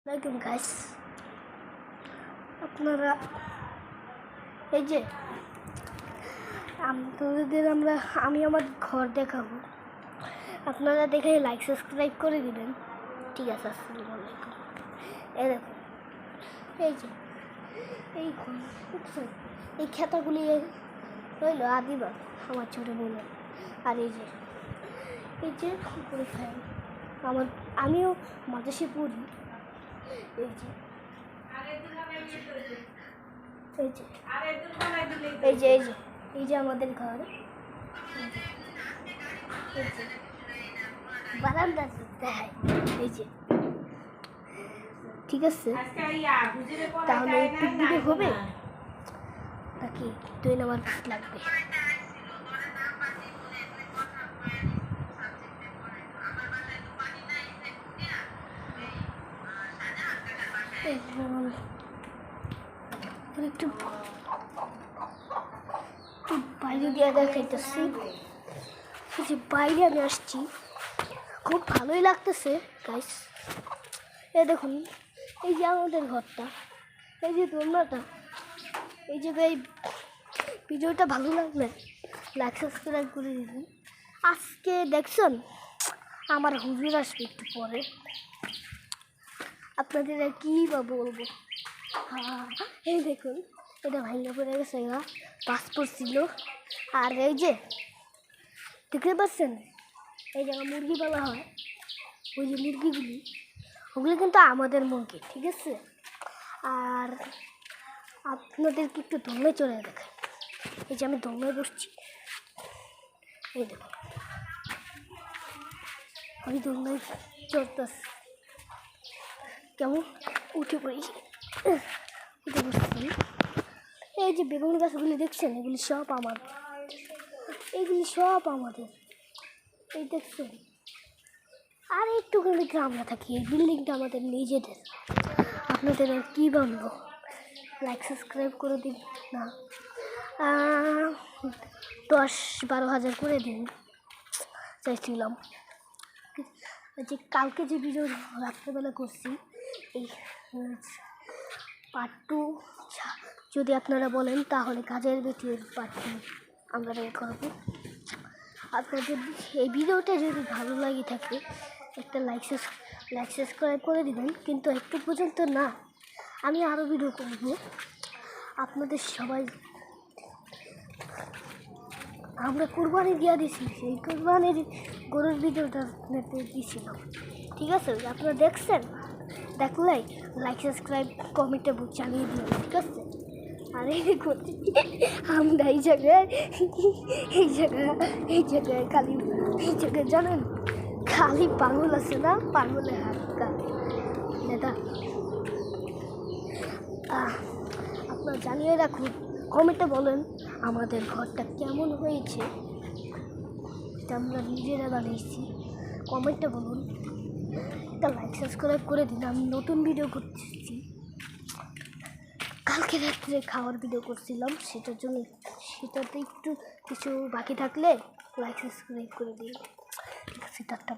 দেখুন গাইস, আপনারা এই যে আমি আমার ঘর দেখাবো, আপনারা দেখে লাইক সাবস্ক্রাইব করে দিবেন। ঠিক আছে, আসসালামু আলাইকুম। এই দেখুন, এই যে এই ঘর বুঝছেন, এই খেতাগুলি রইল আদিবার আমার ছোটো বোনের। আর এই যে উপরে ফ্যান, আমিও মাদ্রাসে পড়ি। এই যে এই যে আমাদের ঘর, বারান্দা দেখায়। এই যে ঠিক আছে, তাহলে একটু দিকে হবে নাকি 2 নাম্বার লাগবে? একটু বাইরে দিয়ে দেখাইতেছি। এই যে বাইরে আমি আসছি, খুব ভালোই লাগতেছে গাইস। এই দেখুন, এই যে আমাদের ঘরটা, এই যে দোলনাটা। এই যে এই ভিডিওটা ভালো লাগলে লাইক সাবস্ক্রাইব করে দিবেন। আজকে দেখছেন আমার হুজুর আসবে একটু পরে, আপনাদের কী বা বলবো। এই দেখুন, এটা ভাঙা পড়ে গেছে, পাসপোর্ট ছিল। আর এই যে দেখতে পাচ্ছেন, এই জায়গা মুরগি পালা হয়, ওই যে মুরগিগুলি, ওগুলো কিন্তু আমাদের মুরগি, ঠিক আছে। আর আপনাদেরকে একটু দোলনায় চলে দেখাই। এই যে আমি দোলনায় বসছি, এই দেখুন আমি দোলনায় চড়তেছি, কেমন উঠে পড়েছি, উঠে বসছি। এই যে বেগুন গাছগুলি দেখছেন, এগুলি সব আমাদের, এইগুলি সব আমাদের। এই দেখছেন, আর একটুখানি আমরা থাকি, এই বিল্ডিংটা আমাদের নিজেদের। আপনাদের আর কী বলবো, লাইক সাবস্ক্রাইব করে দিন না, 10-12 হাজার করে দিন চাইছিলাম। যে কালকে যে ভিডিও রাত্রেবেলা করছি, এই পার্ট 2 যদি আপনারা বলেন, তাহলে কাজের বেটির পার্ট 2 আমরা বের করবো। আপনাদের এই ভিডিওটা যদি ভালো লাগে থাকে, একটা লাইক সাবস্ক্রাইব করে দিবেন। কিন্তু একটু পর্যন্ত না, আমি আরও ভিডিও করবো। আপনাদের সবাই, আমরা কোরবানি দিয়ে দিছি, সেই কোরবানির গরুর ভিডিওটা আপনাদের দিয়েছিলাম, ঠিক আছে। আপনারা দেখছেন, দেখলে লাইক সাবস্ক্রাইব কমেন্টে চালিয়ে দিন, ঠিক আছে। আর এই আমরা এই জায়গায় খালি এই জায়গায় জানেন, খালি পাগল আছে না, পাগলের হাত কাটে দাদা। আপনারা জানিয়ে রাখুন, কমেন্টে বলেন আমাদের ঘরটা কেমন হয়েছে, এটা আমরা নিজেরা বানিয়েছি। কমেন্টে বলুন, একটা লাইক সাবস্ক্রাইব করে দিন। আমি নতুন ভিডিও করতেছি, কালকে রাত্রে খাওয়ার ভিডিও করছিলাম, সেটাতে একটু কিছু বাকি থাকলে লাইক সাবস্ক্রাইব করে দিন। সেটা একটা